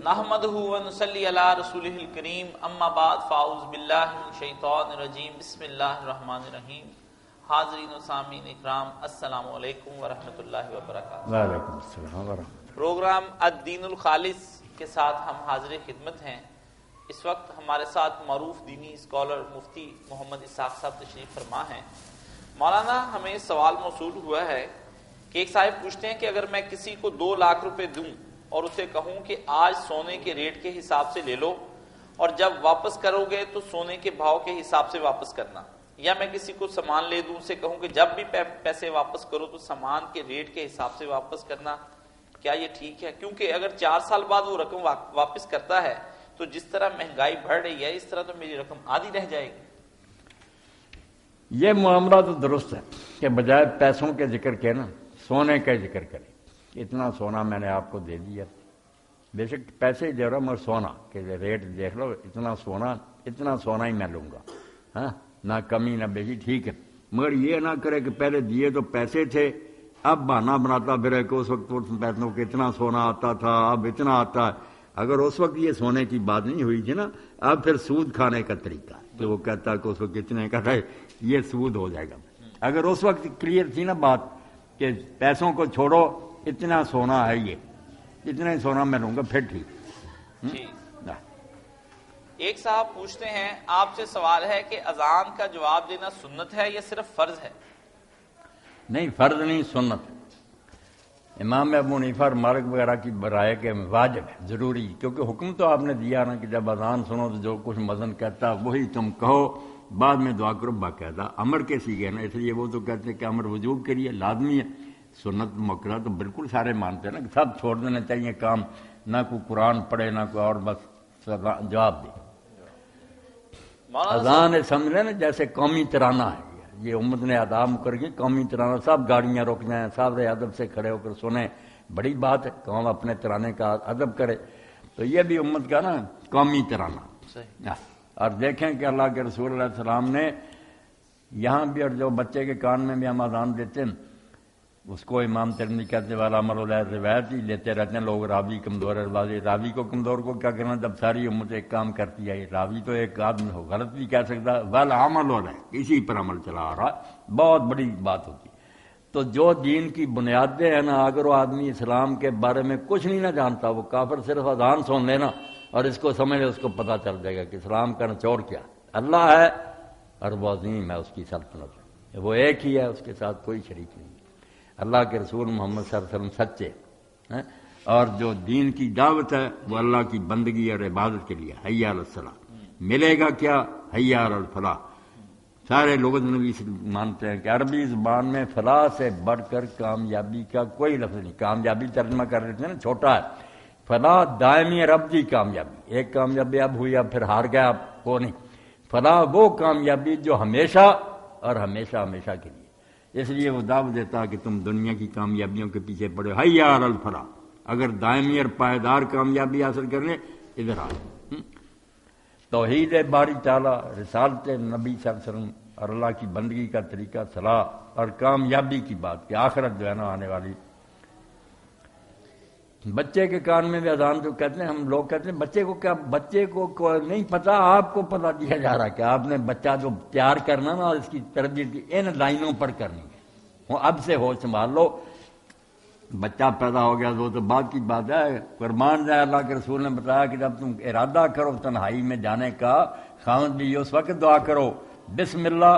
نحمدہ ونصلی علی رسولہ الکریم اما بعد فاعوذ باللہ من الشیطان الرجیم بسم اللہ الرحمن الرحیم۔ حاضرین و سامعین اکرام، السلام علیکم ورحمۃ اللہ وبرکاتہ۔ وعلیکم السلام ورحمۃ اللہ۔ پروگرام الدین الخالص کے ساتھ ہم حاضر خدمت ہیں۔ اس وقت ہمارے ساتھ معروف دینی اسکالر مفتی محمد اسحاق صاحب تشریف فرما ہیں۔ مولانا، ہمیں سوال موصول ہوا ہے کہ ایک صاحب پوچھتے ہیں کہ اگر میں کسی کو 2 لاکھ روپے دوں اور اسے کہوں کہ آج سونے کے ریٹ کے حساب سے لے لو اور جب واپس کرو گے تو سونے کے بھاؤ کے حساب سے واپس کرنا، یا میں کسی کو سامان لے دوں، اسے کہوں کہ جب بھی پیسے واپس کرو تو سامان کے ریٹ کے حساب سے واپس کرنا، کیا یہ ٹھیک ہے؟ کیونکہ اگر 4 سال بعد وہ رقم واپس کرتا ہے تو جس طرح مہنگائی بڑھ رہی ہے اس طرح تو میری رقم آدھی رہ جائے گی۔ یہ معاملہ تو درست ہے کہ بجائے پیسوں کے ذکر کے نا سونے کا ذکر کریں۔ اتنا سونا میں نے آپ کو دے دیا، بے شک پیسے دے رہا ہوں مگر سونا کہ ریٹ دیکھ لو، اتنا سونا ہی میں لوں گا، ہاں، نہ کمی نہ بیشی، ٹھیک ہے، مگر یہ نہ کرے کہ پہلے دیے تو پیسے تھے، اب بہانہ بناتا پھر کہ اس وقت پیسوں کہ اتنا سونا آتا تھا اب اتنا آتا ہے۔ اگر اس وقت یہ سونے کی بات نہیں ہوئی تھی نا، اب پھر سود کھانے کا طریقہ کہ وہ کہتا ہے کہ اس وقت اتنے کا ہے، یہ سود ہو جائے گا۔ اگر اس وقت کلیئر تھی نا بات کہ پیسوں کو چھوڑو، اتنا سونا ہے، یہ اتنا ہی سونا میں لوں گا، پھر ٹھیک۔ جی، ایک صاحب پوچھتے ہیں آپ سے سوال ہے کہ اذان کا جواب دینا سنت ہے یا صرف فرض ہے؟ نہیں، فرض نہیں، سنت۔ امام ابو حنیفہ اور مالک وغیرہ کی رائے کے واجب ہے، ضروری، کیونکہ حکم تو آپ نے دیا نا کہ جب اذان سنو تو جو کچھ مذہب کہتا وہی تم کہو، بعد میں دعا کرو، باقاعدہ امر کے سیگے نا، اس لیے وہ تو کہتے ہیں کہ امر وجوب کے لیے لازمی ہے، سنت مکرہ تو بالکل سارے مانتے ہیں نا کہ سب چھوڑ دینا چاہیے کام، نہ کوئی قرآن پڑھے نہ کوئی اور، بس جواب دے۔ اذان سمجھ رہے نا جیسے قومی ترانہ ہے، یہ امت نے ادا کر کے قومی ترانہ، سب گاڑیاں رک جائیں، سب ادب سے کھڑے ہو کر سنیں، بڑی بات ہے، قوم اپنے ترانے کا ادب کرے، تو یہ بھی امت کا نا قومی ترانہ۔ اور دیکھیں کہ اللہ کے رسول علیہ السلام نے یہاں بھی، اور جو بچے کے کان میں بھی ہم اذان دیتے ہیں اس کو امام ترمذی کہتے والا عمل علیہ، روایت ہی لیتے رہتے ہیں لوگ، راوی کمزور ہے، راوی کو کمزور کو کیا کرنا جب ساری امت ایک کام کرتی ہے، راوی تو ایک آدمی ہو، غلط بھی کہہ سکتا، والعمل علیہ، اسی پر عمل چلا آ رہا، بہت بڑی بات ہوتی۔ تو جو دین کی بنیادیں ہیں نا، اگر وہ آدمی اسلام کے بارے میں کچھ نہیں نہ جانتا، وہ کافر صرف اذان سن لینا اور اس کو سمجھ لے، اس کو پتہ چل جائے گا کہ اسلام کا نچوڑ کیا، اللہ ہے اور وہ عظیم ہے، اس کی سلطنت، وہ ایک ہی ہے، اس کے ساتھ کوئی شریک نہیں۔ اللہ کے رسول محمد صلی اللہ علیہ وسلم سچے ہیں، اور جو دین کی دعوت ہے وہ اللہ کی بندگی اور عبادت کے لیے، حی علی الصلاۃ، ملے گا کیا؟ حی علی الفلاح۔ سارے لوگ نبی مانتے ہیں کہ عربی زبان میں فلاح سے بڑھ کر کامیابی کا کوئی لفظ نہیں، کامیابی ترجمہ کر رہے تھے نا، چھوٹا ہے، فلاح دائمی رب کی کامیابی، ایک کامیابی اب ہوئی اب پھر ہار گیا، اب وہ نہیں، فلاح وہ کامیابی جو ہمیشہ اور ہمیشہ ہمیشہ کے لیے، اس لیے وہ دعوت دیتا ہے کہ تم دنیا کی کامیابیوں کے پیچھے پڑے، حی علی الفلاح، اگر دائمی اور پائیدار کامیابی حاصل کرنے ادھر آ توحید باری تعالیٰ، رسالت نبی صلی اللہ علیہ وسلم اور اللہ کی بندگی کا طریقہ، صلاح اور کامیابی کی بات کہ آخرت جو ہے نا آنے والی۔ بچے کے کان میں بھی اذان جو کہتے ہیں، ہم لوگ کہتے ہیں بچے کو کیا، بچے کو نہیں پتا، آپ کو پتا دیا جا رہا کہ آپ نے بچہ جو تیار کرنا نا، اس کی تربیت ان لائنوں پر کرنی ہے، اب سے ہوش سنبھال لو۔ بچہ پیدا ہو گیا وہ تو بعد کی بات ہے، قربان جائے، اللہ کے رسول نے بتایا کہ جب تم ارادہ کرو تنہائی میں جانے کا، خاوند بھی اس وقت دعا کرو، بسم اللہ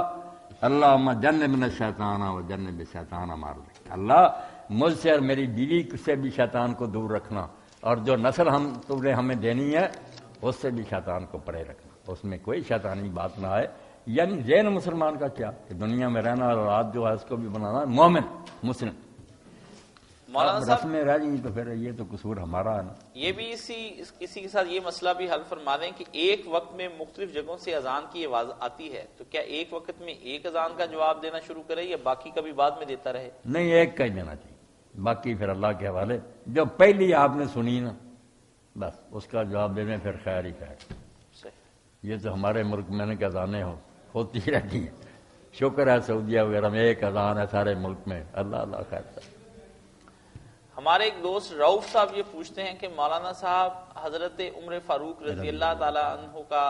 اللہم جنبنا الشیطان و جنب الشیطان ما رزقتنا، اللہ مجھ سے اور میری بیوی سے بھی شیطان کو دور رکھنا، اور جو نسل تم نے ہمیں دینی ہے اس سے بھی شیطان کو پرے رکھنا، اس میں کوئی شیطانی بات نہ آئے۔ یعنی ذہن مسلمان کا کیا کہ دنیا میں رہنا اور رات جو ہے اس کو بھی بنانا، مومن مسلم، مولانا صاحب رسمیں رہ جائیں تو پھر یہ تو قصور ہمارا ہے نا۔ یہ بھی کسی کے ساتھ یہ مسئلہ بھی حل فرما دیں کہ ایک وقت میں مختلف جگہوں سے اذان کی آواز آتی ہے، تو کیا ایک وقت میں ایک اذان کا جواب دینا شروع کرے یا باقی کا بھی بعد میں دیتا رہے؟ نہیں، ایک کا ہی دینا چاہیے، باقی پھر اللہ کے حوالے، جو پہلی آپ نے سنی نا بس اس کا جواب دینے پھر خیر ہی خیر۔ یہ تو ہمارے ملک میں نے کہ اذانیں ہوتی رہتی ہیں، شکر ہے سعودیہ وغیرہ میں ایک اذان ہے سارے ملک میں، اللہ اللہ خیر۔ ہمارے ایک دوست رؤف صاحب یہ پوچھتے ہیں کہ مولانا صاحب حضرت عمر فاروق رضی اللہ تعالی عنہ کا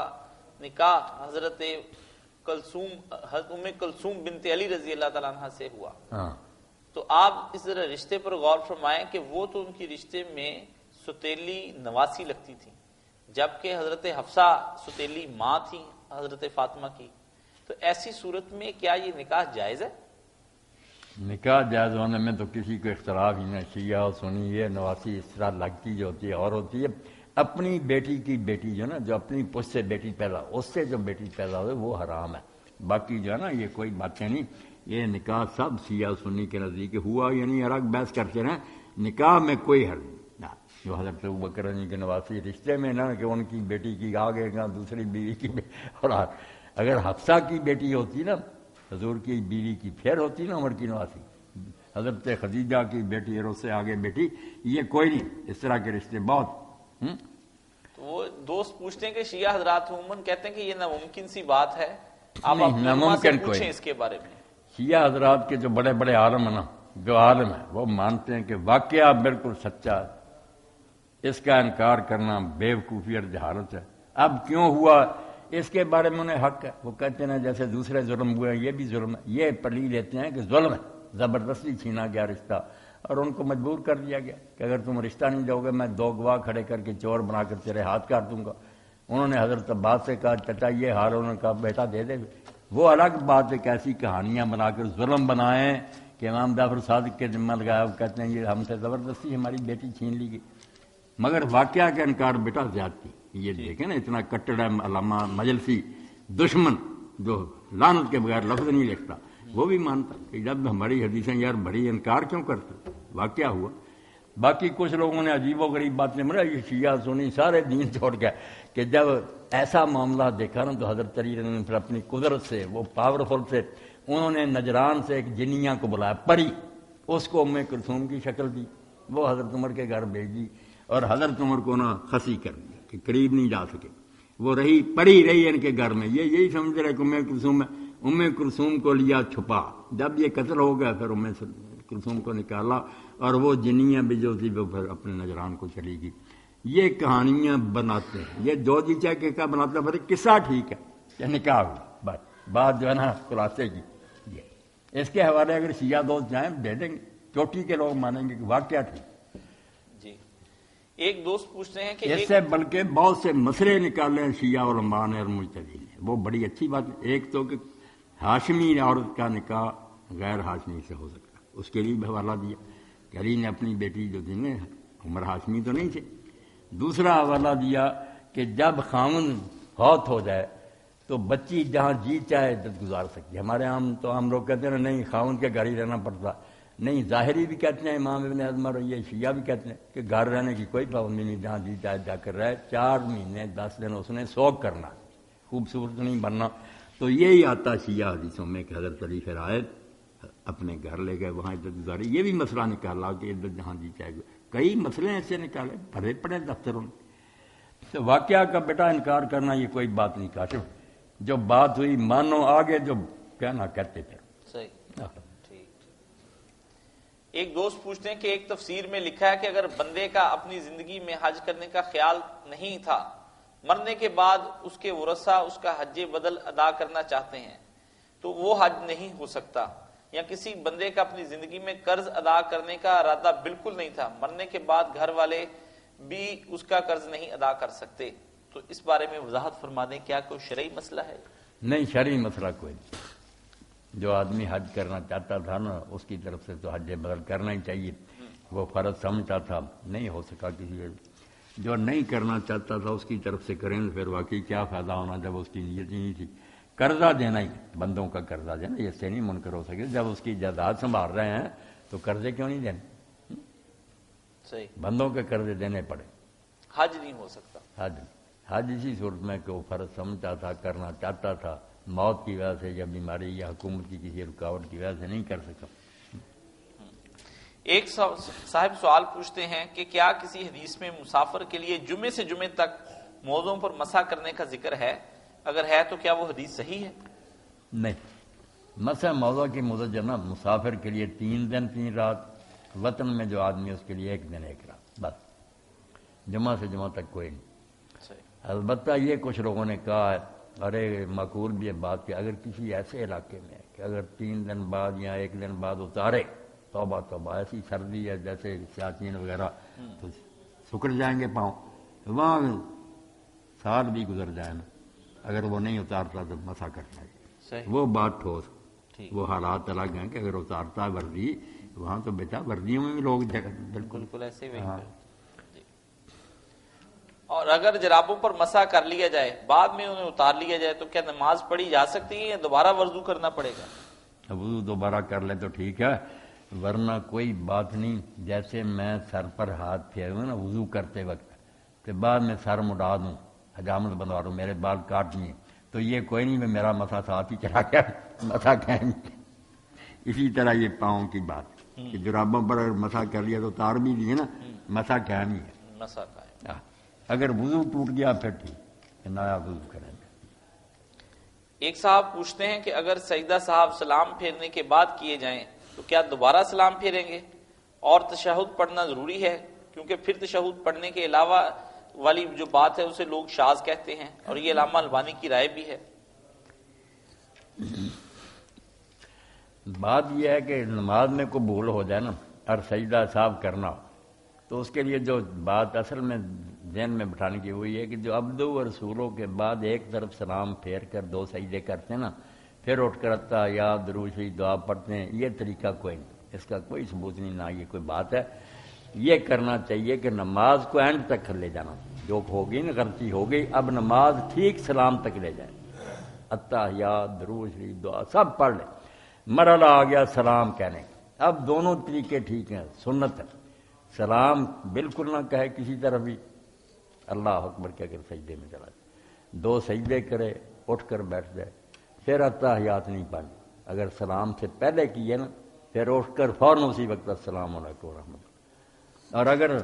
نکاح حضرت ام کلثوم بنت علی رضی اللہ تعالی عنہ سے ہوا، تو آپ اس ذرا رشتے پر غور فرمائیں کہ وہ تو ان کی رشتے میں ستیلی نواسی لگتی تھی، جبکہ حضرت حفصہ ستیلی ماں تھی حضرت فاطمہ کی، تو ایسی صورت میں کیا یہ نکاح جائز ہے؟ نکاح جائز ہونے میں تو کسی کو اختلاف ہی نہیں، شیعہ اور سنی یہ نواسی اس طرح لگتی جو ہوتی ہے اور ہوتی ہے اپنی بیٹی کی بیٹی جو نا جو اپنی پشت سے بیٹی پیدا اس سے جو بیٹی پیدا ہوئے وہ حرام ہے، باقی جو ہے نا یہ کوئی باتیں نہیں، یہ نکاح سب شیعہ سنی کے نزدیک ہوا یعنی الگ بحث کرتے رہیں، نکاح میں کوئی حرج نہیں، جو حضرت ابوبکر کے نواسی رشتے میں نا کہ ان کی بیٹی کی آگے کا دوسری بیوی کی اور اگر حفصہ کی بیٹی ہوتی نا حضور کی بیوی کی پھر ہوتی نا عمر کی نواسی، حضرت خدیجہ کی بیٹی اور اس سے آگے بیٹی، یہ کوئی نہیں، اس طرح کے رشتے بہت تو وہ دوست پوچھتے ہیں کہ شیعہ حضرات عموماً کہتے ہیں کہ یہ ناممکن سی بات ہے، آپ ناممکن پوچھیں اس کے بارے میں۔ شیعہ حضرات کے جو بڑے بڑے عالم ہیں نا جو عالم ہیں وہ مانتے ہیں کہ واقعہ بالکل سچا ہے، اس کا انکار کرنا بے وقوفی اور جہالت ہے، اب کیوں ہوا اس کے بارے میں انہیں حق ہے، وہ کہتے ہیں جیسے دوسرے ظلم ہوئے یہ بھی ظلم ہے، یہ پلی لیتے ہیں کہ ظلم ہے، زبردستی چھینا گیا رشتہ اور ان کو مجبور کر دیا گیا کہ اگر تم رشتہ نہیں دو گے میں 2 گواہ کھڑے کر کے چور بنا کر تیرے ہاتھ کاٹ دوں گا۔ انہوں نے حضرت عباس سے کہا چچا یہ حال، انہوں نے کہا بیٹا دے دے، وہ الگ بات ہے کہ ایسی کہانیاں بنا کر ظلم بنائیں کہ امام جعفر صادق کے ذمہ لگایا، وہ کہتے ہیں یہ ہم سے زبردستی ہماری بیٹی چھین لی گئی، مگر واقعہ کا انکار بیٹا زیادتی، یہ دیکھیں نا اتنا کٹڑ ہے علامہ مجلسی دشمن جو لعنت کے بغیر لفظ نہیں لکھتا، وہ بھی مانتا کہ جب ہماری حدیثیں یار بڑی انکار کیوں کرتے، واقعہ ہوا۔ باقی کچھ لوگوں نے عجیب و غریب باتیں بنائی، یہ شیعہ سنی سارے دین چھوڑ گئے کہ جب ایسا معاملہ دیکھا نا تو حضرت علی نے پھر اپنی قدرت سے وہ پاورفل سے انہوں نے نجران سے ایک جنیاں کو بلایا پری، اس کو ام کلثوم کی شکل دی، وہ حضرت عمر کے گھر بھیج دی اور حضرت عمر کو نا خسی کر دیا کہ قریب نہیں جا سکے، وہ رہی پڑی رہی ان کے گھر میں، یہ یہی سمجھ رہے کہ ام کلثوم ہے، ام کلثوم کو لیا چھپا، جب یہ قتل ہو گیا پھر ام کلثوم کو نکالا اور وہ جنیاں بھی جو تھی وہ پھر اپنے نجران کو چلی گئی۔ یہ کہانیاں بناتے ہیں، یہ جو جی چاہے کہ بناتے ہیں، پھر قصہ ٹھیک ہے کہ نکاح ہوا، بس بات جو ہے نا خلاصے کی یہ اس کے حوالے اگر شیعہ دوست جائیں دے دیں گے، چوٹی کے لوگ مانیں گے کہ واقعہ ٹھیک۔ جی ایک دوست پوچھتے ہیں کہ اس سے بلکہ بہت سے مسئلے نکالے ہیں شیعہ علماء نے اور مجتہدین نے، وہ بڑی اچھی بات ہے۔ ایک تو کہ ہاشمی عورت کا نکاح غیر ہاشمی سے ہو سکتا ہے، اس کے لیے بھی حوالہ دیا کہ علی نے اپنی بیٹی جو تھی نا عمر ہاشمی تو نہیں تھے۔ دوسرا حوالہ دیا کہ جب خاوند فوت ہو جائے تو بچی جہاں جی چاہے عدت گزار سکتی ہے، ہمارے عام لوگ کہتے ہیں نہیں خاوند کے گھر ہی رہنا پڑتا، نہیں ظاہری بھی کہتے ہیں امام ابن حزم اور یہ شیعہ بھی کہتے ہیں کہ گھر رہنے کی کوئی پابندی نہیں، جہاں جی چاہے جا کر رہے، 4 مہینے 10 دن اس نے سوگ کرنا، خوبصورت نہیں بننا۔ تو یہی آتا شیعہ حدیثوں میں کہ حضرت علی پھر آئے اپنے گھر لے گئے، وہاں عدت گزاری، یہ بھی مسئلہ نکالا کہ عدت جہاں جی چاہے، کئی مسئلے ایسے نکالے بھرے پڑے دفتروں میں۔ تو واقعہ کا بیٹا انکار کرنا یہ کوئی بات نہیں، کاشف جو بات ہوئی مانو، آگے جو کہنا کہتے تھے صحیح۔ ٹھیک۔ ایک دوست پوچھتے ہیں کہ ایک تفسیر میں لکھا ہے کہ اگر بندے کا اپنی زندگی میں حج کرنے کا خیال نہیں تھا، مرنے کے بعد اس کے ورثاء اس کا حج بدل ادا کرنا چاہتے ہیں تو وہ حج نہیں ہو سکتا، یا کسی بندے کا اپنی زندگی میں قرض ادا کرنے کا ارادہ بالکل نہیں تھا، مرنے کے بعد گھر والے بھی اس کا قرض نہیں ادا کر سکتے، تو اس بارے میں وضاحت فرما دیں، کیا کوئی شرعی مسئلہ ہے؟ نہیں، شرعی مسئلہ کوئی نہیں، جو آدمی حج کرنا چاہتا تھا نا اس کی طرف سے تو حج بدل کرنا ہی چاہیے، وہ فرض سمجھتا تھا، نہیں ہو سکا کسی جو نہیں کرنا چاہتا تھا اس کی طرف سے کریں تو پھر واقعی کیا فائدہ ہونا جب اس کی نیت ہی نہیں تھی۔ قرضہ دینا ہی، بندوں کا قرضہ دینا اس سے نہیں منکر ہو سکے، جب اس کی جائیداد سنبھال رہے ہیں تو قرضے کیوں نہیں دینے، صحیح، بندوں کے قرضے دینے پڑے، حج نہیں ہو سکتا۔ حج اسی صورت میں کہ وہ فرض سمجھتا تھا، کرنا چاہتا تھا، موت کی وجہ سے یا بیماری یا حکومت کی کسی رکاوٹ کی وجہ سے نہیں کر سکا۔ ایک صاحب سوال پوچھتے ہیں کہ کیا کسی حدیث میں مسافر کے لیے جمعے سے جمعے تک موضوع پر مسح کرنے کا ذکر ہے؟ اگر ہے تو کیا وہ حدیث صحیح ہے؟ نہیں، مسح موضوع کی مدت جو نا مسافر کے لیے 3 دن 3 رات وطن میں جو آدمی اس کے لیے ایک دن ایک رات بس، جمعہ سے جمعہ تک کوئی نہیں۔ البتہ یہ کچھ لوگوں نے کہا ہے، ارے معقول بھی ہے بات کہ اگر کسی ایسے علاقے میں کہ اگر 3 دن بعد یا 1 دن بعد اتارے، توبہ توبہ، ایسی سردی ہے جیسے سیاچین وغیرہ، تو سکڑ جائیں گے پاؤں، وہاں سال بھی گزر جائے نا، اگر وہ نہیں اتارتا تو مسا کرنا ہے، وہ بات ٹھوس، وہ حالات الگ ہیں کہ اگر اتارتا ہے وردی، وہاں تو بیٹا وردیوں میں بھی لوگ بالکل ایسے ہی۔ اور اگر جرابوں پر مسح کر لیا جائے بعد میں انہیں اتار لیا جائے تو کیا نماز پڑھی جا سکتی ہے یا دوبارہ وضو کرنا پڑے گا؟ وضو دوبارہ کر لے تو ٹھیک ہے، ورنہ کوئی بات نہیں۔ جیسے میں سر پر ہاتھ پھیروں ہوں نا وضو کرتے وقت، کہ بعد میں سر مڈا دوں، حجامت بنوا دوں، میرے بال کاٹ دیے، تو یہ کوئی نہیں، میں میرا مسا ساتھ ہی چلا گیا، مسا کہیں گے۔ اسی طرح یہ پاؤں کی بات کہ جرابوں پر اگر مسا کر لیا تو اتار بھی دیے نا، مسا قائم ہی ہے، مسا قائم۔ اگر وضو ٹوٹ گیا پھر ٹھیک، نیا وضو کریں گے۔ ایک صاحب پوچھتے ہیں کہ اگر سجدہ صاحب سلام پھیرنے کے بعد کیے جائیں تو کیا دوبارہ سلام پھیریں گے؟ اور تشہد پڑھنا ضروری ہے؟ کیونکہ پھر تشہد پڑھنے کے علاوہ والی جو بات ہے اسے لوگ شاذ کہتے ہیں، اور یہ علامہ البانی کی رائے بھی ہے۔ بات یہ ہے کہ نماز میں قبول ہو جائے نا اور سجدہ صاحب کرنا، تو اس کے لیے جو بات اصل میں ذہن میں بٹھانے کی وہ یہ ہے کہ جو عبدو و رسولوں کے بعد ایک طرف سلام پھیر کر 2 سجدے کرتے ہیں نا، پھر اٹھ کر اتحیات درود شریف دعا پڑھتے ہیں، یہ طریقہ کوئی نہیں، اس کا کوئی ثبوت نہیں، نہ یہ کوئی بات ہے۔ یہ کرنا چاہیے کہ نماز کو اینڈ تک لے جانا، جو ہوگی نا غلطی ہو گئی، اب نماز ٹھیک سلام تک لے جائے، اتحیات درود شریف دعا سب پڑھ لیں، مرحلہ آ گیا سلام کہنے کا، اب دونوں طریقے ٹھیک ہیں، سنت ہے، سلام بالکل نہ کہے کسی طرف بھی، اللہ اکبر کے اگر سجدے میں چلا جائے، 2 سجدے کرے، اٹھ کر بیٹھ جائے، پھر اتحیات نہیں پڑھنی، اگر سلام سے پہلے کیے نا پھر اٹھ کر فوراً اسی وقت السلام علیکم ورحمۃ اللہ، اور اگر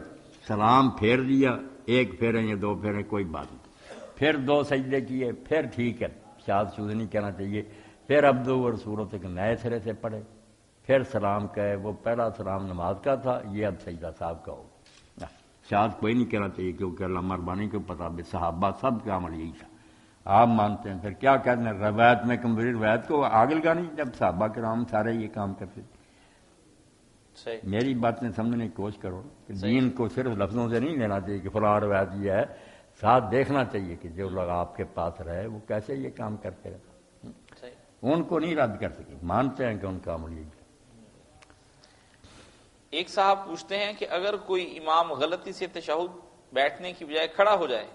سلام پھیر دیا 1 پھیریں یا 2 پھیریں کوئی بات نہیں، پھر 2 سجدے کیے پھر ٹھیک ہے، شاذ شوذ نہیں کہنا چاہیے، پھر عبدو و رسولوں تک نئے سرے سے پڑھے، پھر سلام کہے، وہ پہلا سلام نماز کا تھا، یہ اب سجدہ صاحب کا ہوگا، شاید کوئی نہیں کہنا چاہیے، کیونکہ علامہ البانی کو پتا بھی صحابہ سب کا عمل یہی تھا، آپ مانتے ہیں پھر کیا کہتے ہیں، روایت میں کمزوری، روایت کو آگے لگا نہیں، جب صحابہ کرام سارے یہ کام کرتے تھے۔ میری باتیں سمجھنے کی کوشش کرو کہ دین کو صرف لفظوں سے نہیں لینا چاہیے کہ فلاں روایت یہ ہے، ساتھ دیکھنا چاہیے کہ جو لوگ آپ کے پاس رہے وہ کیسے یہ کام کرتے رہے، ان کو نہیں رد کر سکے، مانتے ہیں کہ ان کا عمل یہی ہے۔ ایک صاحب پوچھتے ہیں کہ اگر کوئی امام غلطی سے تشہد بیٹھنے کی بجائے کھڑا ہو جائے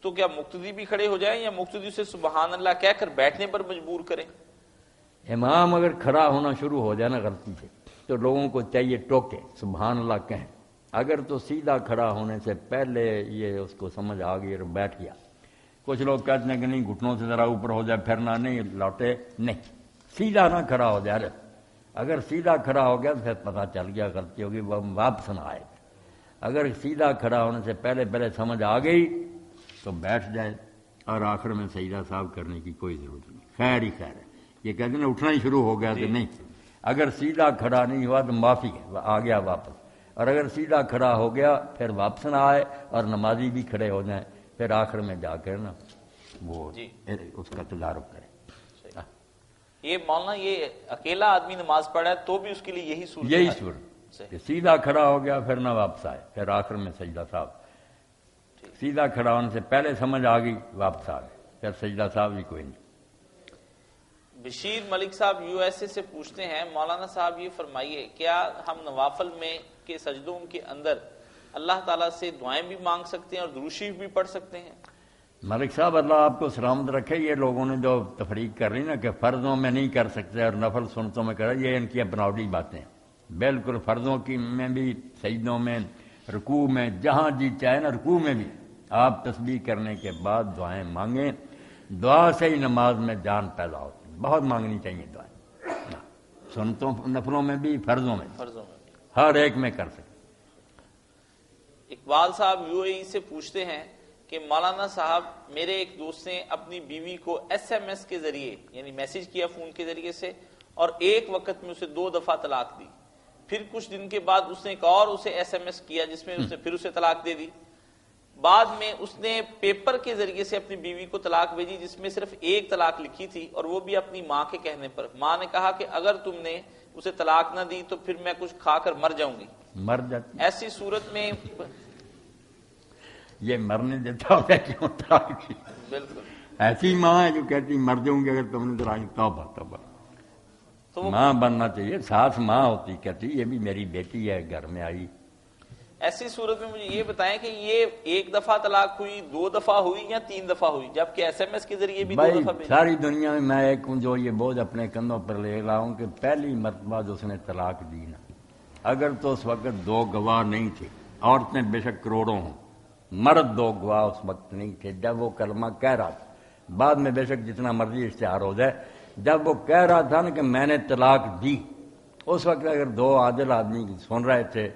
تو کیا مقتدی بھی کھڑے ہو جائیں یا مقتدی سے سبحان اللہ کہہ کر بیٹھنے پر مجبور کریں؟ امام اگر کھڑا ہونا شروع ہو جائے نا غلطی سے تو لوگوں کو چاہیے ٹوکے، سبحان اللہ کہیں، اگر تو سیدھا کھڑا ہونے سے پہلے یہ اس کو سمجھ آ گئی اور بیٹھ گیا، کچھ لوگ کہتے ہیں کہ نہیں گھٹنوں سے ذرا اوپر ہو جائے پھرنا نہیں لوٹے، نہیں، سیدھا نہ کھڑا ہو جائے، اگر سیدھا کھڑا ہو گیا تو پھر پتہ چل گیا غلطی ہوگی، وہ واپس نہ آئے، اگر سیدھا کھڑا ہونے سے پہلے سمجھ آ گئی تو بیٹھ جائے، اور آخر میں سجدہ صاحب کرنے کی کوئی ضرورت نہیں، خیر ہی خیر ہے، یہ کہتے ہیں اٹھنا ہی شروع ہو گیا تو نہیں، اگر سیدھا کھڑا نہیں ہوا تو معافی ہے، آ گیا واپس، اور اگر سیدھا کھڑا ہو گیا پھر واپس نہ آئے، اور نمازی بھی کھڑے ہو جائیں، پھر آخر میں جا کر نا وہ اس کا تدارک کرے۔ یہ مولانا یہ اکیلا آدمی نماز پڑھا ہے تو بھی اس کے لیے یہی صورت کہ سیدھا کھڑا ہو گیا پھر نہ واپس آئے، پھر آخر میں سجدہ صاحب، سیدھا کھڑا ہونے سے پہلے سمجھ آ گئی واپس آ گئے، پھر سجدہ صاحب بھی کوئی نہیں۔ بشیر ملک صاحب USA سے پوچھتے ہیں مولانا صاحب یہ فرمائیے کیا ہم نوافل میں کے سجدوں کے اندر اللہ تعالیٰ سے دعائیں بھی مانگ سکتے ہیں اور درود شریف بھی پڑھ سکتے ہیں؟ ملک صاحب اللہ آپ کو سلامت رکھے، یہ لوگوں نے جو تفریق کر رہی نا کہ فرضوں میں نہیں کر سکتے اور نفل سنتوں میں کر، یہ ان کی بناوٹی باتیں، بالکل فرضوں کی میں بھی، سجدوں میں، رکوع میں، جہاں جی چاہے نا رکوع میں بھی آپ تسبیح کرنے کے بعد دعائیں مانگیں، دعا سے ہی نماز میں جان پیدا ہوتی، بہت مانگنی چاہیے دعائیں، سنتوں نفلوں میں بھی، فرضوں میں ہر ایک میں کر سکتے۔ اقبال صاحب UAE سے پوچھتے ہیں کہ مولانا صاحب میرے ایک دوست نے اپنی بیوی کو SMS کے ذریعے یعنی میسج کیا فون کے ذریعے سے، اور ایک وقت میں اسے 2 دفعہ طلاق دی، پھر کچھ دن کے بعد اس نے ایک اور اسے ایس ایم ایس کیا جس میں اس نے پھر اسے طلاق دے دی. بعد میں اس نے پیپر کے ذریعے سے اپنی بیوی کو طلاق بھیجی جس میں صرف ایک طلاق لکھی تھی, اور وہ بھی اپنی ماں کے کہنے پر. ماں نے کہا کہ اگر تم نے اسے طلاق نہ دی تو پھر میں کچھ کھا کر مر جاؤں گی. مر جاتی. ایسی صورت میں یہ مرنے دیتا ہو کیوں طلاق کی؟ بالکل ایسی ماں ہے جو کہتی مر جاؤں گی اگر تم نے طلاق. توبہ توبہ. تو ماں بننا چاہیے, ساس ماں ہوتی, کہتی یہ بھی میری بیٹی ہے, گھر میں آئی. ایسی صورت میں مجھے یہ بتائیں کہ یہ ایک دفعہ طلاق ہوئی, 2 دفعہ ہوئی, یا 3 دفعہ ہوئی, جبکہ ایس ایم ایس کے ذریعے بھی 2 بھائی دفعہ بھیجی. ساری دنیا میں میں ایک ہوں جو یہ بوجھ اپنے کندھوں پر لے رہا ہوں کہ پہلی مرتبہ جو اس نے طلاق دی نا, اگر تو اس وقت 2 گواہ نہیں تھے, عورتیں بے شک کروڑوں ہوں, مرد 2 گواہ اس وقت نہیں تھے جب وہ کلمہ کہہ رہا تھا. بعد میں بے شک جتنا مرضی اشتہار ہو جائے, جب وہ کہہ رہا تھا نا کہ میں نے طلاق دی, اس وقت اگر 2 عادل آدمی سن رہے تھے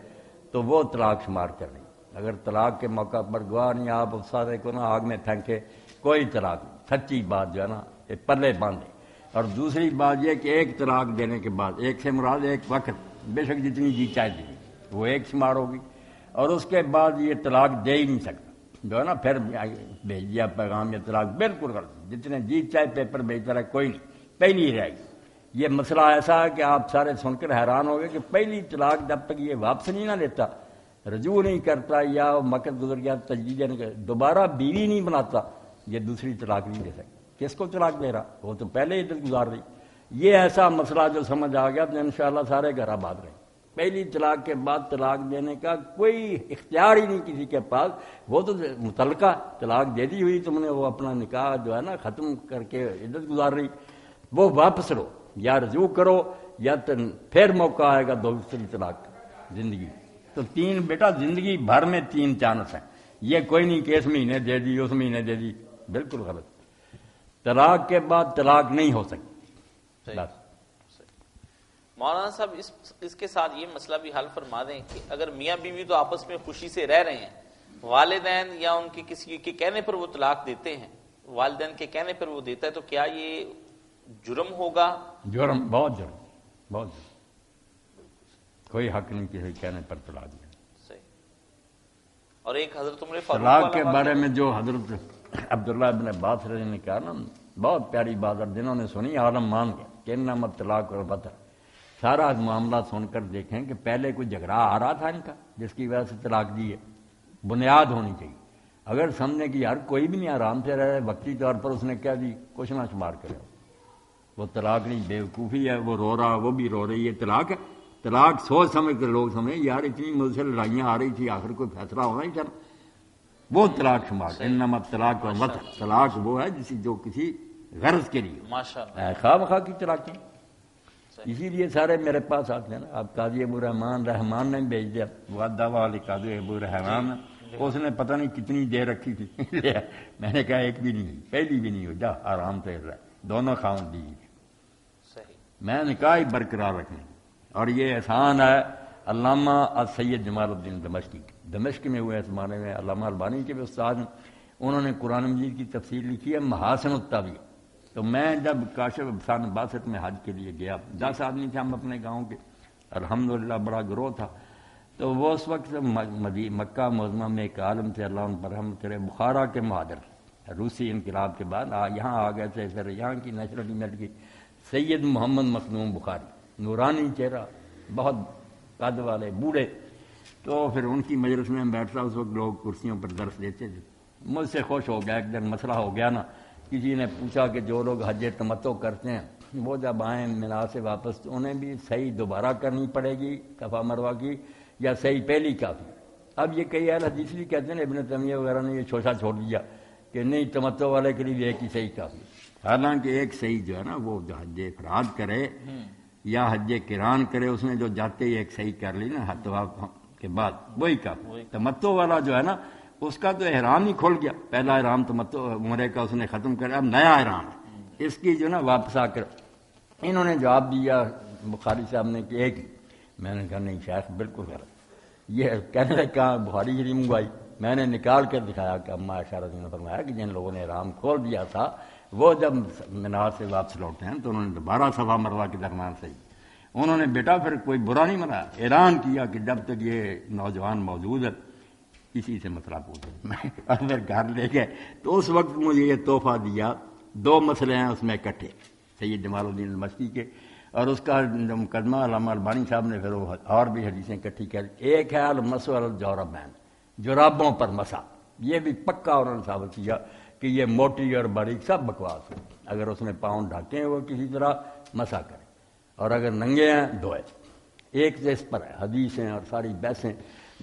تو وہ طلاق شمار کر رہی. اگر طلاق کے موقع پر گواہ نہیں, آپ اس سارے کو نا آگ میں پھینکے, کوئی طلاق نہیں. سچی بات جو ہے نا یہ پلے باندھے. اور دوسری بات یہ کہ ایک طلاق دینے کے بعد, ایک سے مراد ایک وقت, بے شک جتنی جی چاہے دی وہ ایک شمار ہوگی, اور اس کے بعد یہ طلاق دے ہی نہیں سکتا جو ہے نا. پھر بھیج دیا پیغام, یہ طلاق بالکل غلط. جتنے جی چاہے پیپر بھیجتا رہے کوئی نہیں, پہلی رہے گی. یہ مسئلہ ایسا ہے کہ آپ سارے سن کر حیران ہو گئے کہ پہلی طلاق جب تک یہ واپس نہیں نہ لیتا, رجوع نہیں کرتا, یا وقت گزر گیا تجدید نہیں کرتا, دوبارہ بیوی نہیں بناتا, یہ دوسری طلاق نہیں دے سکتا. کس کو طلاق دے رہا, وہ تو پہلے ہی عدت گزار رہی. یہ ایسا مسئلہ جو سمجھ آ گیا تو انشاءاللہ سارے گھر آباد رہیں. پہلی طلاق کے بعد طلاق دینے کا کوئی اختیار ہی نہیں کسی کے پاس. وہ تو متعلقہ طلاق دے دی ہوئی تم نے, وہ اپنا نکاح جو ہے نا ختم کر کے عدت گزار رہی, وہ واپس لو, یا رجوع کرو, یا پھر موقع آئے گا دوسری طلاق. زندگی تو 3 بیٹا, زندگی بھر میں 3 چانس ہیں. یہ کوئی نہیں کہ اس مہینے دے دی اس مہینے دے دی, بالکل غلط. طلاق کے بعد طلاق نہیں ہو سکتی. بس مولانا صاحب اس کے ساتھ یہ مسئلہ بھی حل فرما دیں کہ اگر میاں بیوی تو آپس میں خوشی سے رہ رہے ہیں, والدین یا ان کے کسی کے کہنے پر وہ طلاق دیتے ہیں, والدین کے کہنے پر وہ دیتا ہے, تو کیا یہ جرم ہوگا؟ جرم, بہت جرم, بہت جرم. کوئی حق نہیں کسی کہنے پر طلاق دیا. صحیح. اور ایک حضرت عمر طلاق کے بارے میں جو حضرت عبداللہ ابن عباس رضی نے کہا نا, بہت پیاری بات ہے, جنہوں نے سنی عالم مان گیا کہ انما طلاق اور بطر. سارا معاملہ سن کر دیکھیں کہ پہلے کوئی جھگڑا آ رہا تھا ان کا جس کی وجہ سے طلاق دی ہے. بنیاد ہونی چاہیے. اگر سمجھیں کہ یار کوئی بھی نہیں آرام سے رہے, وقتی طور پر اس نے کیا دی, کچھ نہ شمار کرے, وہ طلاق نہیں, بیوقوفی ہے. وہ رو رہا, وہ بھی رو رہی ہے, طلاق ہے. طلاق سوچ سمجھ کر لوگ سمجھیں یار اتنی مجھ سے لڑائیاں آ رہی تھی, آخر کوئی فیصلہ ہونا ہی چل, وہ طلاق شمار. انما طلاق و وطر, طلاق وہ ہے جو کسی غرض کے لیے, خواہ مخواہ کی طلاق کی. اسی لیے سارے میرے پاس آتے ہیں نا. آپ قاضی ابو رحمان نے بھیج دیا, وعدہ والی قاضی ابو رحمان, اس نے پتہ نہیں کتنی دیر رکھی تھی. میں نے کہا ایک بھی نہیں ہوئی, پہلی بھی نہیں ہوئی, جا آرام سے رہ, دونوں خاوند دی. میں نے کہا برقرار رکھنے. اور یہ احسان ہے علامہ سید جمال الدین دمشقی, دمشق میں ہوئے اس زمانے میں, علامہ البانی کے بھی استاد ہیں. انہوں نے قرآن مجید کی تفسیر لکھی ہے محاسن التاویل. تو میں جب کاشف افسان باسط میں حج کے لیے گیا, 10 آدمی تھے ہم اپنے گاؤں کے, الحمدللہ بڑا گروہ تھا. تو وہ اس وقت مکہ معظمہ میں ایک عالم تھے, اللہ ان پر رحمت کرے, بخارا کے مہاجر, روسی انقلاب کے بعد یہاں آ گئے تھے. پھر یہاں کی نیشنل مل کی سید محمد مخدوم بخاری, نورانی چہرہ, بہت قد والے, بوڑھے. تو پھر ان کی مجلس میں بیٹھتا, اس وقت لوگ کرسیوں پر درس دیتے تھے. مجھ سے خوش ہو گیا. ایک دن مسئلہ ہو گیا نا, کسی نے پوچھا کہ جو لوگ حج تمتع کرتے ہیں وہ جب آئیں مینا سے واپس تو انہیں بھی صحیح دوبارہ کرنی پڑے گی صفا مروہ کی, یا صحیح پہلی کافی. اب یہ کئی اہل حدیث بھی کہتے ہیں, ابن تیمیہ وغیرہ نے یہ شوشہ چھوڑ دیا کہ نہیں, تمتع والے کے لیے ایک ہی صحیح کافی. حالانکہ ایک صحیح جو ہے نا وہ جو حج افراد کرے یا حج قران کرے, اس نے جو جاتے ہی ایک صحیح کر لی نا طواف کے بعد, وہی کافی. تمتع والا جو ہے نا اس کا تو احرام ہی کھل گیا, پہلا احرام تمتع عمرے کا اس نے ختم کر, اب نیا احرام ہے. اس کی جو نا واپس آ کر انہوں نے جواب دیا بخاری صاحب نے کہ ایک ہی. میں نے کہا نہیں شیخ بالکل غلط. یہ کہنے لگا کہاں بخاری شریف منگوائی. میں نے نکال کر دکھایا کہ اما عائشہ رضی اللہ عنہا نے فرمایا کہ جن لوگوں نے احرام کھول دیا تھا وہ جب مینار سے واپس لوٹے ہیں تو انہوں نے دوبارہ صفا مروہ کے درمیان سے انہوں نے بیٹا پھر کوئی برا نہیں منا، اعلان کیا کہ جب تک یہ نوجوان موجود ہے اسی سے مسئلہ پوچھو۔ میں اندر گھر لے گئے تو اس وقت مجھے یہ تحفہ دیا، 2 مسئلے ہیں اس میں اکٹھے، سید جمال الدین المشتی کے، اور اس کا جو مقدمہ علامہ البانی صاحب نے پھر وہ اور بھی حدیثیں اکٹھی کر، ایک ہے المسح علی الجوربین، جرابوں پر مسح، یہ بھی پکا انہوں نے ثابت کیا کہ یہ موٹی اور باریک سب بکواس ہے، اگر اس نے پاؤں ڈھاکے ہیں وہ کسی طرح مسح کرے، اور اگر ننگے ہیں دھوئے۔ ایک تو اس پر ہے حدیثیں اور ساری بحثیں۔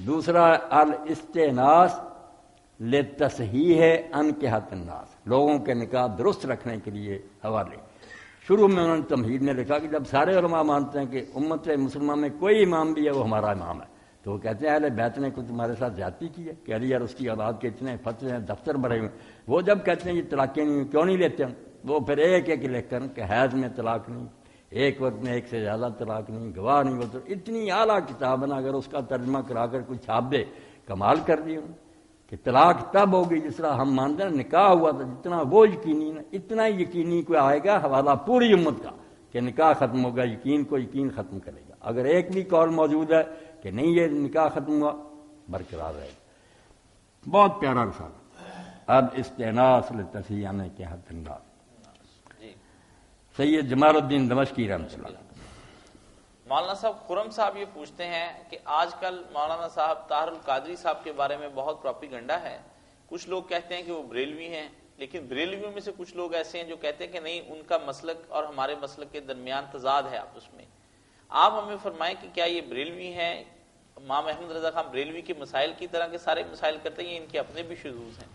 دوسرا الاستئناس لتصحیح انکحۃ الناس، لوگوں کے نکاح درست رکھنے کے لیے حوالے۔ شروع میں انہوں نے تمہید میں لکھا کہ جب سارے علماء مانتے ہیں کہ امت مسلمہ میں کوئی امام بھی ہے وہ ہمارا امام ہے، تو وہ کہتے ہیں اہل بیت نے کوئی تمہارے ساتھ زیادتی کی ہے کہ علی اور اس کی اولاد کے اتنے فتوے ہیں، دفتر بھرے ہوئے، وہ جب کہتے ہیں یہ طلاقیں نہیں کیوں نہیں لیتے ہم، وہ پھر ایک ایک لکھ کر کہ حیض میں طلاق نہیں، ایک وقت میں ایک سے زیادہ طلاق نہیں، گواہ نہیں ہوتا، اتنی اعلیٰ کتاب ہے نا، اگر اس کا ترجمہ کرا کر کوئی چھاپ دے، کمال کر دی انہوں نے کہ طلاق تب ہوگی جس طرح ہم مانتے ہیں نکاح ہوا تھا، جتنا وہ یقینی نا اتنا یقینی کوئی آئے گا حوالہ پوری امت کا کہ نکاح ختم ہوگا، یقین کو یقین ختم کرے گا۔ اگر ایک بھی قول موجود ہے کہ نہیں یہ نکاح ختم ہوا، برقرار رہے گا۔ بہت پیارا رسالہ۔ اب استئناس لتصحیح انکحۃ الناس، سید جمال الدین دمشقی رحمۃ اللہ۔ مولانا صاحب خرم صاحب یہ پوچھتے ہیں کہ آج کل مولانا صاحب طاہر القادری صاحب کے بارے میں بہت پروپیگنڈا ہے، کچھ لوگ کہتے ہیں کہ وہ بریلوی ہیں، لیکن بریلویوں میں سے کچھ لوگ ایسے ہیں جو کہتے ہیں کہ نہیں، ان کا مسلک اور ہمارے مسلک کے درمیان تضاد ہے آپس میں۔ آپ ہمیں فرمائیں کہ کیا یہ بریلوی ہیں؟ امام احمد رضا خان بریلوی کے مسائل کی طرح کے سارے مسائل کرتے ہیں، ان کے اپنے بھی شذوذ ہیں؟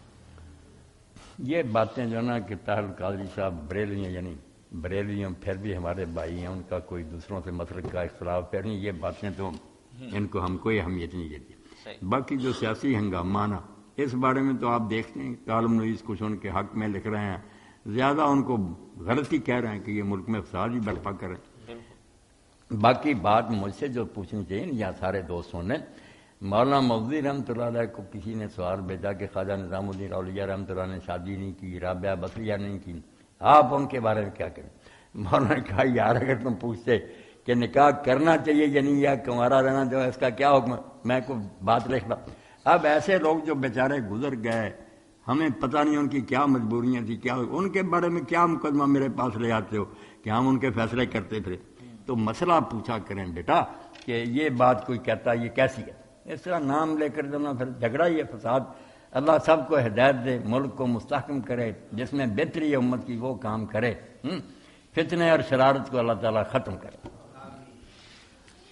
یہ باتیں جو نا کہ طاہر القادری صاحب بریلوی ہیں، یعنی بریلوی ہم پھر بھی ہمارے بھائی ہیں، ان کا کوئی دوسروں سے مسلک کا اختلاف پھر نہیں، یہ باتیں تو ان کو ہم کوئی اہمیت نہیں دیتی۔ باقی جو سیاسی ہنگامہ نا اس بارے میں تو آپ دیکھتے ہیں کالم نویس کچھ ان کے حق میں لکھ رہے ہیں، زیادہ ان کو غلطی کہہ رہے ہیں کہ یہ ملک میں فساد ہی برپا کریں۔ باقی بات مجھ سے جو پوچھنی چاہیے یا سارے دوستوں نے، مولانا مودودی رحمۃ اللہ علیہ کو کسی نے سوال بھیجا کہ خواجہ نظام الدین اولیاء رحمۃ اللہ نے شادی نہیں کی، رابعہ بصریہ نہیں کی، آپ ان کے بارے میں کیا کریں؟ مولانا نے کہا یار اگر تم پوچھتے کہ نکاح کرنا چاہیے یا نہیں، یا کنوارا رہنا جو ہے اس کا کیا حکم ہے، میں کوئی بات لکھتا۔ اب ایسے لوگ جو بیچارے گزر گئے، ہمیں پتہ نہیں ان کی کیا مجبوریاں تھیں، کیا ان کے بارے میں کیا مقدمہ میرے پاس لے آتے ہو کہ ہم ان کے فیصلے کرتے پھرے؟ تو مسئلہ پوچھا کریں بیٹا کہ یہ بات کوئی کہتا ہے یہ کیسی ہے، اس طرح نام لے کر دینا پھر جھگڑا ہی ہے، فساد۔ اللہ سب کو ہدایت دے، ملک کو مستحکم کرے، جس میں بہتری ہے امت کی وہ کام کرے، فتنے اور شرارت کو اللہ تعالیٰ ختم کرے۔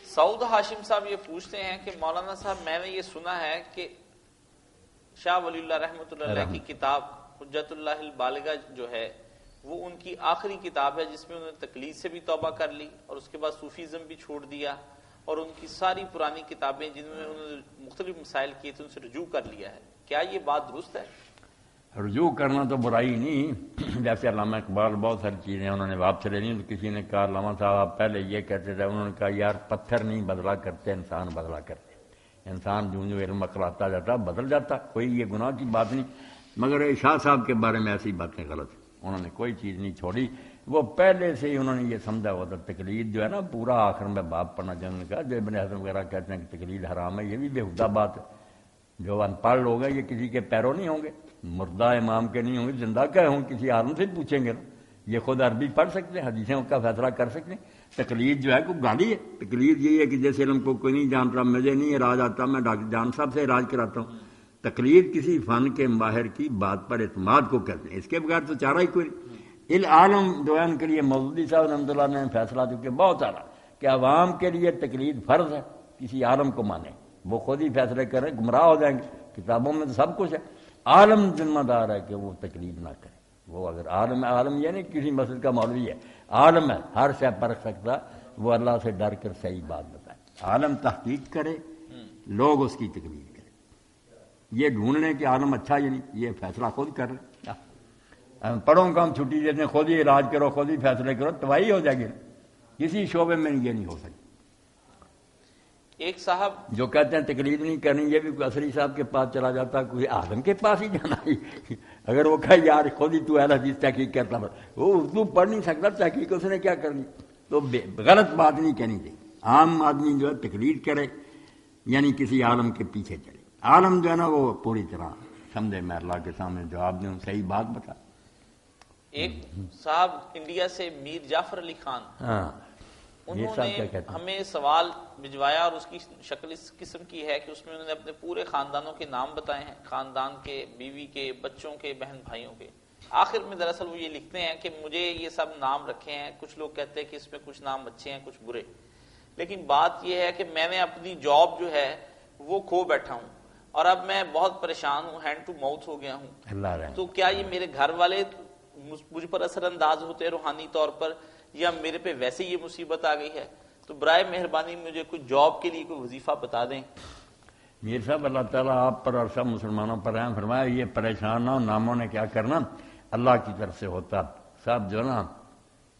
سعود ہاشم صاحب یہ پوچھتے ہیں کہ مولانا صاحب میں نے یہ سنا ہے کہ شاہ ولی اللہ رحمۃ اللہ علیہ کی کتاب حجت اللہ البالغہ جو ہے وہ ان کی آخری کتاب ہے، جس میں انہوں نے تقلید سے بھی توبہ کر لی اور اس کے بعد صوفیزم بھی چھوڑ دیا، اور ان کی ساری پرانی کتابیں جن میں انہوں نے مختلف مسائل کیے تھے ان سے رجوع کر لیا ہے۔ کیا یہ بات درست ہے؟ رجوع کرنا تو برائی نہیں، جیسے علامہ اقبال بہت ساری چیزیں انہوں نے واپس لے لی، تو کسی نے کہا علامہ صاحب آپ پہلے یہ کہتے تھے، انہوں نے کہا یار پتھر نہیں بدلا کرتے، انسان بدلا کرتے، انسان جو علم اقلاتا جاتا بدل جاتا، کوئی یہ گناہ کی بات نہیں۔ مگر شاہ صاحب کے بارے میں ایسی باتیں غلط ہیں، انہوں نے کوئی چیز نہیں چھوڑی، وہ پہلے سے ہی انہوں نے یہ سمجھا ہوا تھا۔ تقلید جو ہے نا پورا آخر میں باب پڑھنا، جنہوں نے کہا جو ابن حزم وغیرہ کہتے ہیں کہ تقلید حرام ہے، یہ بھی بےہودہ بات ہے۔ جو ان پڑھ لوگ ہیں یہ کسی کے پیروں نہیں ہوں گے، مردہ امام کے نہیں ہوں گے، زندہ کے ہوں کسی عالم سے پوچھیں گے نا، یہ خود عربی پڑھ سکتے ہیں، حدیثوں کا فیصلہ کر سکتے ہیں۔ تقلید جو ہے کوئی گالی ہے، تقلید یہی ہے کہ جیسے علم کو کوئی نہیں جانتا، مجھے نہیں علاج آتا، میں ڈاکٹر جان صاحب سے علاج کراتا ہوں۔ تقلید کسی فن کے ماہر کی بات پر اعتماد کو کہتے ہیں، اس کے بغیر تو چارہ ہی کوئی نہیں۔ العالم جو ہے ان کے لیے مودودی صاحب رحمۃ اللہ نے فیصلہ چکے بہت اعلیٰ کہ عوام کے لیے تقلید فرض ہے، کسی عالم کو مانیں، وہ خود ہی فیصلے کریں، گمراہ ہو جائیں گے۔ کتابوں میں تو سب کچھ ہے، عالم ذمہ دار ہے کہ وہ تقلید نہ کرے۔ وہ اگر عالم یہ نہیں کسی مسئلے کا مولوی ہے، عالم ہے، ہر شے پرکھ سکتا، وہ اللہ سے ڈر کر صحیح بات بتائے، عالم تحقیق کرے، لوگ اس کی تقلید کریں۔ یہ ڈھونڈنے کہ عالم اچھا یا نہیں، یہ فیصلہ خود کر لیں۔ پڑھوں کا ہم چھٹی دیتے ہیں، خود ہی علاج کرو، خود ہی فیصلے کرو، تباہی ہو جائے گی، کسی شعبے میں یہ نہیں ہو سکتی۔ ایک صاحب جو کہتے ہیں تقلید نہیں کرنی، یہ بھی کوئی عصری صاحب کے پاس چلا جاتا، کوئی عالم کے پاس ہی جانا ہی، اگر وہ کہے یار خود ہی تو اہل حدیث تحقیق کرتا، وہ اردو پڑھ نہیں سکتا، تحقیق اس نے کیا کرنی، تو غلط بات نہیں کہنی چاہیے. عام آدمی جو ہے تقلید کرے یعنی کسی عالم کے پیچھے چلے. عالم جو ہے نا وہ پوری طرح سمجھے میں اللہ کے سامنے جواب دوں صحیح بات بتا. ایک صاحب انڈیا سے میر جعفر علی خان، ہاں انہوں نے ہمیں سوال بھجوایا اور اس کی شکل اس قسم کی ہے کہ اس میں انہوں نے اپنے پورے خاندانوں کے نام بتائے ہیں، خاندان کے، بیوی کے، بچوں کے، بہن بھائیوں کے. آخر میں دراصل وہ یہ لکھتے ہیں کہ مجھے یہ سب نام رکھے ہیں، کچھ لوگ کہتے ہیں کہ اس میں کچھ نام اچھے ہیں کچھ برے، لیکن بات یہ ہے کہ میں نے اپنی جاب جو ہے وہ کھو بیٹھا ہوں اور اب میں بہت پریشان ہوں، ہینڈ ٹو ماؤتھ ہو گیا ہوں. تو کیا یہ میرے گھر والے مجھ پر اثر انداز ہوتے روحانی طور پر، یا میرے پہ ویسے یہ مصیبت آ گئی ہے؟ تو برائے مہربانی مجھے کوئی جاب کے لیے کوئی وظیفہ بتا دیں. میر صاحب اللہ تعالیٰ آپ پر اور سب مسلمانوں پر رحم فرمایا. یہ پریشان نہ ہو، ناموں نے کیا کرنا اللہ کی طرف سے ہوتا. سب جو نا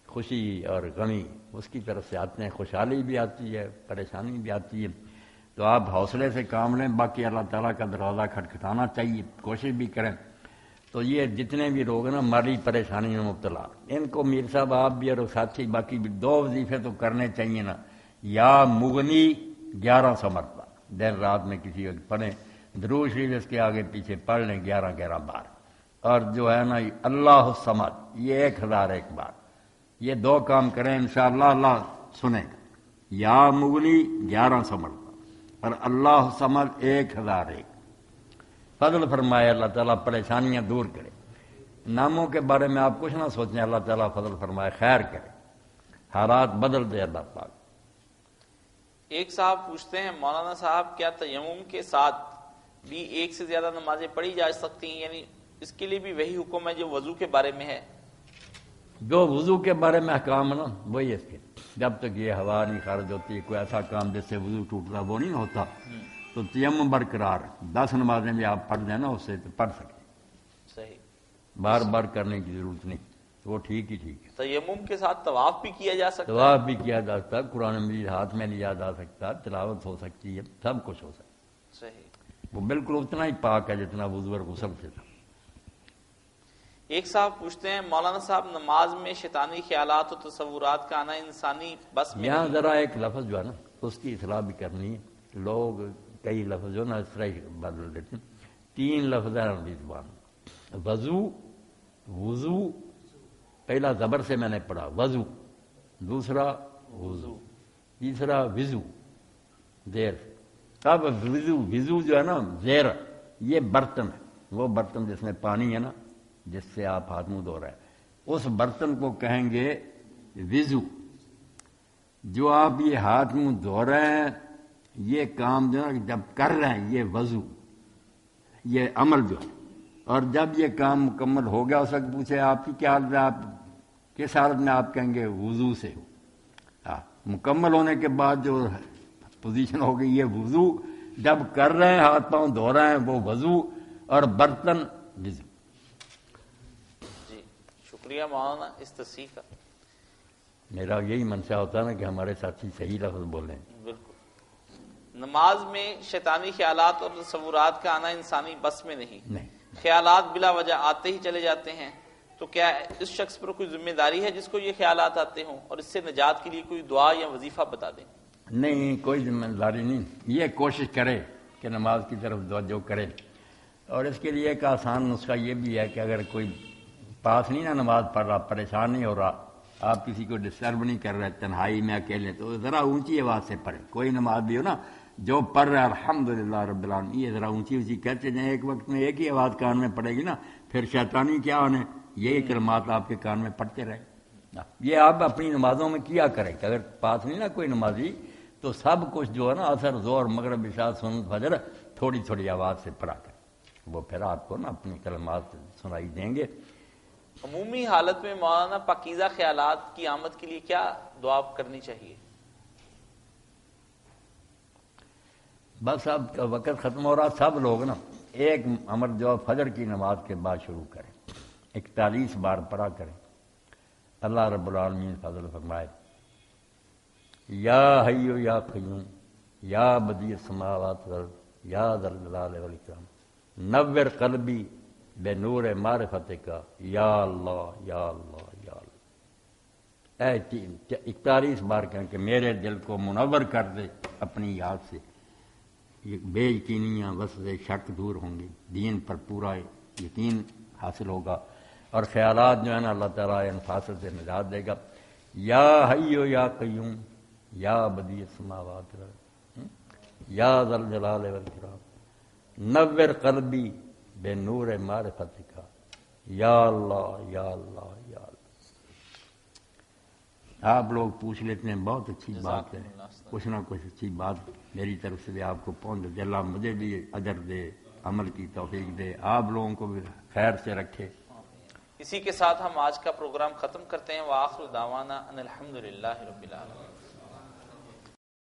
خوشی اور غمی اس کی طرف سے آتے ہیں، خوشحالی بھی آتی ہے پریشانی بھی آتی ہے. تو آپ حوصلے سے کام لیں. باقی اللہ تعالیٰ کا دروازہ کھٹکھٹانا چاہیے، کوشش بھی کریں. تو یہ جتنے بھی لوگ نا مالی پریشانی میں مبتلا، ان کو میر صاحب آپ بھی اور ساتھی باقی بھی 2 وظیفے تو کرنے چاہیے نا. یا مغنی 1100 مرتبہ دن رات میں کسی وقت پڑھیں، درود شریف اس کے آگے پیچھے پڑھ لیں 11 بار. اور جو ہے نا اللہ الصمد یہ 1001 بار. یہ 2 کام کریں انشاءاللہ اللہ سنیں گا. یا مغنی 1100 مرتبہ اور اللہ الصمد 1001. فضل فرمائے اللہ تعالیٰ پریشانیاں دور کرے. ناموں کے بارے میں آپ کچھ نہ سوچیں، اللہ تعالیٰ فضل فرمائے خیر کرے، حالات بدل دے اللہ پاک. ایک صاحب پوچھتے ہیں مولانا صاحب کیا تیمم کے ساتھ بھی 1 سے زیادہ نمازیں پڑھی جا سکتی ہیں؟ یعنی اس کے لیے بھی وہی حکم ہے جو وضو کے بارے میں ہے؟ جو وضو کے بارے میں احکام ہے نا وہی اس کے. جب تک یہ ہوا نہیں خارج ہوتی، کوئی ایسا کام جس سے وضو ٹوٹتا وہ نہیں ہوتا، تو تیمم برقرار. 10 نمازیں بھی آپ پڑھ دیں نا اس سے تو پڑھ سکیں. صحیح، بار بار کرنے کی ضرورت نہیں، وہ ٹھیک ہی ٹھیک ہے. تیمم کے ساتھ طواف بھی کیا جا سکتا ہے؟ طواف بھی کیا جا سکتا ہے، قرآن مجید ہاتھ میں لیا جا سکتا ہے، تلاوت ہو سکتی ہے، سب کچھ ہو سکتا ہے. صحیح، وہ بالکل اتنا ہی پاک ہے جتنا وضو اور غسل سے تھا. ایک صاحب پوچھتے ہیں مولانا صاحب نماز میں شیطانی خیالات و تصورات کا آنا انسانی بس میں یہاں ذرا ایک لفظ جو ہے نا اس کی اصلاح بھی کرنی ہے. لوگ کئی لفظ جو نا اس طرح بدل دیتے ہیں. 3 لفظ ہیں عربی زبان میں. وضو پہلا زبر سے میں نے پڑھا وضو، دوسرا وضو، تیسرا وضو زیر. اب وضو جو ہے نا زیر، یہ برتن ہے، وہ برتن جس میں پانی ہے نا جس سے آپ ہاتھ منہ دھو رہے ہیں اس برتن کو کہیں گے وضو. جو آپ یہ ہاتھ منہ دھو رہے ہیں یہ کام جو ہے جب کر رہے ہیں یہ وضو، یہ عمل جو ہے. اور جب یہ کام مکمل ہو گیا اس وقت پوچھے آپ کی کیا حالت ہے، آپ کس حالت میں، آپ کہیں گے وضو سے ہو. مکمل ہونے کے بعد جو پوزیشن ہو گئی یہ وضو. جب کر رہے ہیں ہاتھ پاؤں دھو رہے ہیں وہ وضو، اور برتن وضو. جی شکریہ مولانا اس تصحیح کا. میرا یہی منشا ہوتا ہے نا کہ ہمارے ساتھی صحیح لفظ بولیں. بالکل. نماز میں شیطانی خیالات اور تصورات کا آنا انسانی بس میں نہیں. خیالات بلا وجہ آتے ہی چلے جاتے ہیں، تو کیا اس شخص پر کوئی ذمہ داری ہے جس کو یہ خیالات آتے ہوں، اور اس سے نجات کے لیے کوئی دعا یا وظیفہ بتا دیں؟ نہیں، کوئی ذمہ داری نہیں. یہ کوشش کرے کہ نماز کی طرف توجہ کرے. اور اس کے لیے ایک آسان نسخہ یہ بھی ہے کہ اگر کوئی پاس نہیں نا نماز پڑھ رہا، پریشان نہیں ہو رہا، آپ کسی کو ڈسٹرب نہیں کر رہے، تنہائی میں اکیلے، تو ذرا اونچی آواز سے پڑھیں. کوئی نماز بھی ہو نا جو پڑھ رہا ہے الحمدللہ رب العالمین، یہ ذرا اونچی اونچی کہتے جائیں. ایک وقت میں ایک ہی آواز کان میں پڑے گی نا، پھر شیطانی کیا ہونے، یہی کلمات آپ کے کان میں پڑھتے رہے. یہ آپ اپنی نمازوں میں کیا کریں کہ اگر پاس نہیں نا کوئی نمازی تو سب کچھ جو ہے نا عصر ظہر مغرب عشاء سنت فجر تھوڑی تھوڑی آواز سے پڑھا کریں. وہ پھر آپ کو نا اپنی کلمات سنائی دیں گے. عمومی حالت میں مولانا پاکیزہ خیالات کی آمد کے لیے کیا دعا کرنی چاہیے؟ بس اب وقت ختم ہو رہا، سب لوگ نا ایک امر جو فجر کی نماز کے بعد شروع کریں، 41 بار پڑھا کریں. اللہ رب العالمین فضل فرمائے. یا حی یا قیوم یا بدیع السماوات والارض یا ذا الجلال والاکرام نور قلبی بے نور معرفتک یا اللہ یا اللہ یا اللہ. 41 بار کہیں کہ میرے دل کو منور کر دے اپنی یاد سے، یہ بے یقینیاں وسوسے شک دور ہوں گی، دین پر پورا یقین حاصل ہوگا، اور خیالات جو ہے نا اللہ تعالیٰ انفاست سے نجات دے گا۔ یا حیو یا قیوم یا بدیع السماوات یا ذا الجلال والاکرام نور قلبی بے نور معرفتک یا اللہ یا اللہ یا اللہ۔ آپ لوگ پوچھ لیتے ہیں، بہت اچھی بات ہے، کچھ نہ کچھ اچھی بات میری طرف سے بھی آپ کو پہنچ دے، اللہ مجھے بھی اجر دے، عمل کی توفیق دے، آپ لوگوں کو بھی خیر سے رکھے۔ اسی کے ساتھ ہم آج کا پروگرام ختم کرتے ہیں۔ وآخر دعوانا ان الحمدللہ رب العالمین۔